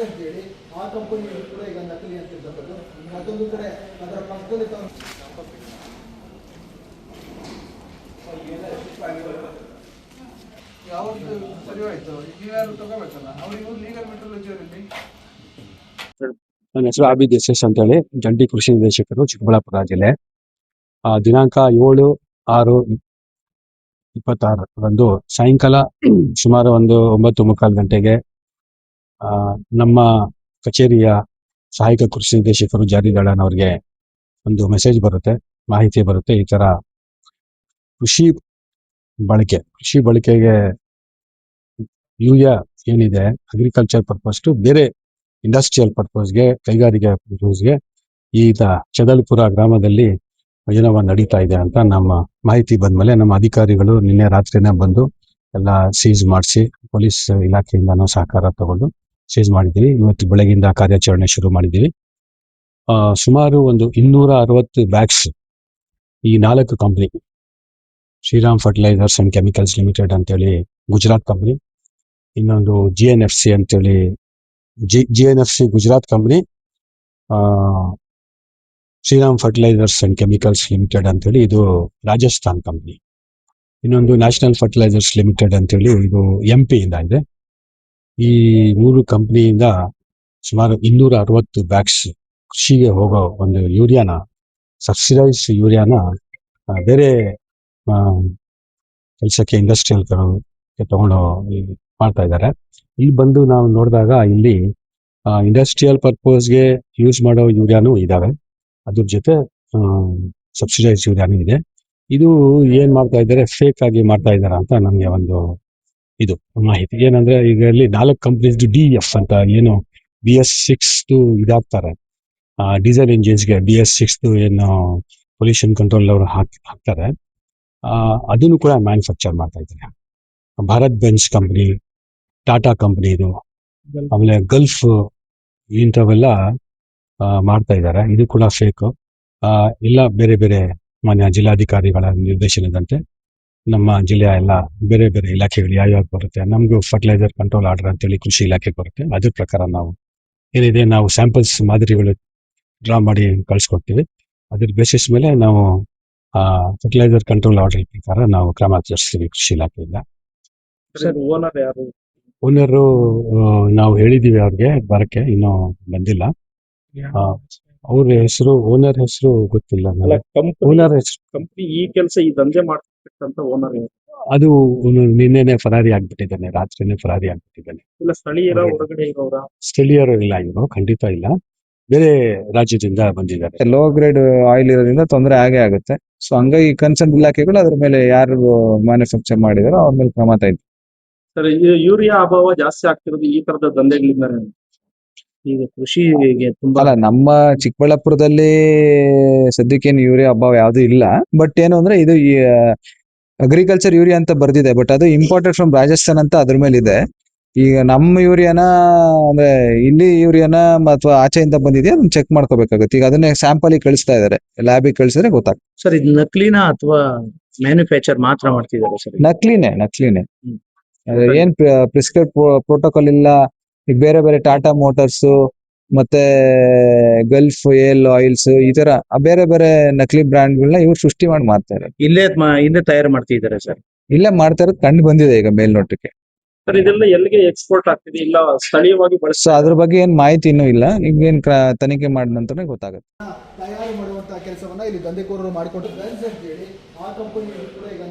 ಅಂತೇಳಿ ಆ ಕಂಪನಿ ಕೂಡ ಈಗ ನಕಲಿ ಅಂತಿರ್ತಕ್ಕದ್ದು. ಮತ್ತೊಂದು ಕಡೆ ಅದರ ಪಕ್ಕದಲ್ಲಿ ಯಾವತ್ತು ಸರಿ ಹೋಯ್ತು, ನೀವ್ಯಾರು ತಗೋಬೇಕಲ್ಲ, ಅವ್ರಿಗೂ ಲೀಗಲ್ ಮೆಟ್ರಾಲಜಿಯವರಲ್ಲಿ. ನನ್ನ ಹೆಸರು ಆಬಿದ್ ಎಸ್ ಅಂತೇಳಿ, ಜಂಟಿ ಕೃಷಿ ನಿರ್ದೇಶಕರು, ಚಿಕ್ಕಬಳ್ಳಾಪುರ ಜಿಲ್ಲೆ. ದಿನಾಂಕ 7/6/26 ಸಾಯಂಕಾಲ ಸುಮಾರು ಒಂದು 9:45 ಗಂಟೆಗೆ ನಮ್ಮ ಕಚೇರಿಯ ಸಹಾಯಕ ಕೃಷಿ ನಿರ್ದೇಶಕರು ಜಾರಿದಾಳನ್ ಅವ್ರಿಗೆ ಒಂದು ಮೆಸೇಜ್ ಬರುತ್ತೆ, ಮಾಹಿತಿ ಬರುತ್ತೆ. ಈ ತರ ಕೃಷಿ ಬಳಕೆಗೆ ಯೂರಿಯಾ ಏನಿದೆ ಅಗ್ರಿಕಲ್ಚರ್ ಪರ್ಪಸ್ ಟು ಬೇರೆ ಇಂಡಸ್ಟ್ರಿಯಲ್ ಪರ್ಪಸ್ಗೆ, ಕೈಗಾರಿಕೆ ಪರ್ಪಸ್ಗೆ ಈಗ ಚದಲ್ಪುರ ಗ್ರಾಮದಲ್ಲಿ ಯೋಜನೆ ನಡೀತಾ ಇದೆ ಅಂತ ನಮ್ಮ ಮಾಹಿತಿ ಬಂದ್ಮೇಲೆ ನಮ್ಮ ಅಧಿಕಾರಿಗಳು ನಿನ್ನೆ ರಾತ್ರಿನೇ ಬಂದು ಎಲ್ಲ ಸೀಸ್ ಮಾಡಿಸಿ, ಪೊಲೀಸ್ ಇಲಾಖೆಯಿಂದನೂ ಸಹಕಾರ ತಗೊಂಡು ಸೀಸ್ ಮಾಡಿದ್ದೀವಿ. ಇವತ್ತು ಬೆಳಗಿಂದ ಕಾರ್ಯಾಚರಣೆ ಶುರು ಮಾಡಿದ್ದೀವಿ. ಸುಮಾರು ಒಂದು 260 ಬ್ಯಾಗ್ಸ್ ಈ 4 company, Shriram fertilisers and chemicals limited ಅಂತೇಳಿ ಗುಜರಾತ್ ಕಂಪ್ನಿ, ಇನ್ನೊಂದು GNFC ಅಂತೇಳಿ GNFC Gujarat company, Shriram fertilisers and chemicals limited ಅಂತೇಳಿ ಇದು ರಾಜಸ್ಥಾನ್ ಕಂಪ್ನಿ, ಇನ್ನೊಂದು ನ್ಯಾಷನಲ್ ಫರ್ಟಿಲೈಸರ್ಸ್ ಲಿಮಿಟೆಡ್ ಅಂತೇಳಿ ಇದು MP ಇಂದ ಇದೆ. ಈ 3 ಕಂಪ್ನಿಯಿಂದ ಸುಮಾರು 260 ಬ್ಯಾಗ್ಸ್ ಕೃಷಿಗೆ ಹೋಗೋ ಒಂದು ಯೂರಿಯಾನ, ಸಬ್ಸಿಡೈಸ್ ಯೂರಿಯಾನ ಬೇರೆ ಕೆಲಸಕ್ಕೆ ಇಂಡಸ್ಟ್ರಿಯಲ್ ತಗೊಂಡು ಮಾಡ್ತಾ ಇದ್ದಾರೆ. ಇಲ್ಲಿ ಬಂದು ನಾವು ನೋಡಿದಾಗ ಇಲ್ಲಿ ಇಂಡಸ್ಟ್ರಿಯಲ್ ಪರ್ಪಸ್ಗೆ ಯೂಸ್ ಮಾಡೋ ಯೂರಿಯಾನು ಇದಾವೆ, ಅದ್ರ ಜೊತೆ ಸಬ್ಸಿಡೈಸ್ ಯೂರಿಯಾನು ಇದೆ. ಇದು ಏನ್ ಮಾಡ್ತಾ ಇದ್ದಾರೆ, ಫೇಕ್ ಆಗಿ ಮಾಡ್ತಾ ಇದ್ದಾರೆ ಅಂತ ನಮ್ಗೆ ಒಂದು ಇದು ಮಾಹಿತಿ. ಏನಂದ್ರೆ ಈಗ ಇಲ್ಲಿ 4 ಕಂಪ್ನೀಸ್ DEF ಅಂತ ಏನು BS6 ಇದಾಗ್ತಾರೆ, ಡೀಸೆಲ್ ಇಂಜಿನ್ಸ್ಗೆ BS6 ಏನು ಪೊಲ್ಯೂಷನ್ ಕಂಟ್ರೋಲ್ ಅವರು ಹಾಕ್ತಾರೆ, ಅದನ್ನು ಕೂಡ ಮ್ಯಾನುಫ್ಯಾಕ್ಚರ್ ಮಾಡ್ತಾ ಇದ್ದಾರೆ. Bharat Benz company, Tata company ಇದು, ಆಮೇಲೆ ಗಲ್ಫ್, ಇಂಥವೆಲ್ಲ ಮಾಡ್ತಾ ಇದ್ದಾರೆ. ಇದು ಕೂಡ ಫೇಕ್. ಎಲ್ಲ ಬೇರೆ ಬೇರೆ ಮಾನ್ಯ ಜಿಲ್ಲಾಧಿಕಾರಿಗಳ ನಿರ್ದೇಶನದಂತೆ ನಮ್ಮ ಜಿಲ್ಲೆಯ ಎಲ್ಲ ಬೇರೆ ಬೇರೆ ಇಲಾಖೆಗಳು ಯಾವ್ಯಾವ ಬರುತ್ತೆ, ನಮಗೂ ಫರ್ಟಿಲೈಸರ್ ಕಂಟ್ರೋಲ್ ಆರ್ಡರ್ ಅಂತೇಳಿ ಕೃಷಿ ಇಲಾಖೆ ಬರುತ್ತೆ. ಅದ್ರ ಪ್ರಕಾರ ನಾವು ಏನಿದೆ ನಾವು ಸ್ಯಾಂಪಲ್ಸ್ ಮಾದರಿಗಳು ಡ್ರಾ ಮಾಡಿ ಕಳ್ಸಿಕೊಡ್ತೀವಿ. ಅದ್ರ ಬೇಸಿಸ್ ಮೇಲೆ ನಾವು ಫರ್ಟಿಲೈಸರ್ ಕಂಟ್ರೋಲ್ ಆರ್ಡರ್ ಪ್ರಕಾರ ನಾವು ಕ್ರಮ ಜರುಗಿಸ್ತೀವಿ ಕೃಷಿ ಇಲಾಖೆಯಿಂದ. ಓನರು ನಾವು ಹೇಳಿದೀವಿ ಅವ್ರಿಗೆ ಬರಕ್ಕೆ, ಇನ್ನೂ ಬಂದಿಲ್ಲ. ಅವ್ರ ಹೆಸರು, ಓನರ್ ಹೆಸರು ಗೊತ್ತಿಲ್ಲ. ಓನರ್ ಹೆಸರು ಕಂಪನಿ ಈ ಕೆಲಸ ಈ ದಂಧೆ ಮಾಡ್ತಕ್ಕಂತ ಓನರ್ ಅದು ನಿನ್ನೆನೆ ಫರಾರಿ ಆಗ್ಬಿಟ್ಟಿದ್ದಾನೆ, ರಾತ್ರಿನೇ ಫರಾರಿ ಆಗ್ಬಿಟ್ಟಿದ್ದಾನೆ. ಇಲ್ಲ ಸ್ಥಳೀಯರ ಹೊರಗಡೆ ಇರೋರ? ಸ್ಥಳೀಯರು ಇಲ್ಲ, ಇವರು ಖಂಡಿತ ಇಲ್ಲ, ಬೇರೆ ರಾಜ್ಯದಿಂದ ಬಂದಿದ್ದಾರೆ. ಲೋ ಗ್ರೇಡ್ ಆಯಿಲ್ ಇರೋದ್ರಿಂದ ತೊಂದರೆ ಆಗೇ ಆಗುತ್ತೆ. ಸೊ ಹಂಗಾಗಿ ಕನ್ಸರ್ನ್ ಇಲಾಖೆಗಳು ಅದ್ರ ಮೇಲೆ ಯಾರು ಮ್ಯಾನುಫ್ಯಾಕ್ಚರ್ ಮಾಡಿದಾರೋ ಅವ್ರ ಮೇಲೆ ಕ್ರಮ ತಗೊಂಡು. ಸರ್, ಯೂರಿಯಾ ಅಭಾವ ಜಾಸ್ತಿ ಆಗ್ತಿರೋದು ಈ ತರದ ದಂಧೆಗಳಿಂದ. ಈಗ ಕೃಷಿಗೆ ತುಂಬಾ ಅಲ್ಲ, ನಮ್ಮ ಚಿಕ್ಕಬಳ್ಳಾಪುರದಲ್ಲಿ ಸದ್ಯಕ್ಕೇನು ಯೂರಿಯಾ ಅಭಾವ ಯಾವ್ದು ಇಲ್ಲ. ಬಟ್ ಏನು ಅಂದ್ರೆ ಇದು ಅಗ್ರಿಕಲ್ಚರ್ ಯೂರಿಯಾ ಅಂತ ಬರ್ದಿದೆ, ಬಟ್ ಅದು ಇಂಪೋರ್ಟೆಡ್ ಫ್ರಮ್ ರಾಜಸ್ಥಾನ್ ಅಂತ ಅದ್ರ ಮೇಲೆ ಇದೆ. ಈಗ ನಮ್ಮ ಯೂರಿಯಾನ ಅಂದ್ರೆ ಇಲ್ಲಿ ಯೂರಿಯಾನ ಅಥವಾ ಆಚೆಯಿಂದ ಬಂದಿದೆಯಾ ಅದನ್ನ ಚೆಕ್ ಮಾಡ್ಕೋಬೇಕಾಗುತ್ತೆ. ಈಗ ಅದನ್ನೇ ಸ್ಯಾಂಪಲ್ ಕಳಿಸ್ತಾ ಇದಾರೆ, ಲ್ಯಾಬಿಗೆ ಕಳಿಸಿದ್ರೆ ಗೊತ್ತಾಗ್ತದೆ. ಸರ್, ಇದು ನಕಲಿನ ಅಥವಾ ಮ್ಯಾನುಫ್ಯಾಕ್ಚರ್ ಮಾತ್ರ ಮಾಡ್ತಿದ್ದಾರೆ? ಸರ್, ನಕಲಿನೇ. ಏನ್ ಪ್ರಿಸ್ಕ್ರೈಬ್ ಪ್ರೋಟೋಕಾಲ್ ಇಲ್ಲ. ಈಗ ಬೇರೆ ಬೇರೆ ಟಾಟಾ ಮೋಟಾರ್ಸ್ ಮತ್ತೆ ಗಲ್ಫ್ ಏಲ್ ಆಯಿಲ್ಸ್ ಈ ತರ ಬೇರೆ ಬೇರೆ ನಕಲಿ ಬ್ರ್ಯಾಂಡ್ಗಳನ್ನ ಇವ್ರು ಸೃಷ್ಟಿ ಮಾಡಿ ಮಾಡ್ತಾರೆ. ಇಲ್ಲೇ ತಯಾರು ಮಾಡ್ತಿದ್ದಾರೆ ಸರ್? ಇಲ್ಲೇ ಮಾಡ್ತಾ ಇರೋದು ಕಂಡು ಬಂದಿದೆ ಈಗ ಮೇಲ್ನೋಟಕ್ಕೆ. ಸರ್, ಇದೆಲ್ಲ ಎಲ್ಲಿಗೆ ಎಕ್ಸ್ಪೋರ್ಟ್ ಆಗ್ತಿದೆ, ಇಲ್ಲ ಸ್ಥಳೀಯವಾಗಿ ಬಳಸ ಅದ್ರ ಬಗ್ಗೆ ಏನ್ ಮಾಹಿತಿ ಇನ್ನೂ ಇಲ್ಲ. ಈಗೇನ್ ತನಿಖೆ ಮಾಡಿದ ನಂತರ ಗೊತ್ತಾಗುತ್ತೆ. ತಯಾರು ಮಾಡುವಂತಹ ಕೆಲಸವನ್ನ ಇಲ್ಲಿ ದಂಧೆಕೋರರು ಮಾಡಿಕೊಂಡು ಆ ಕಂಪನಿ ಕೂಡ ಈಗ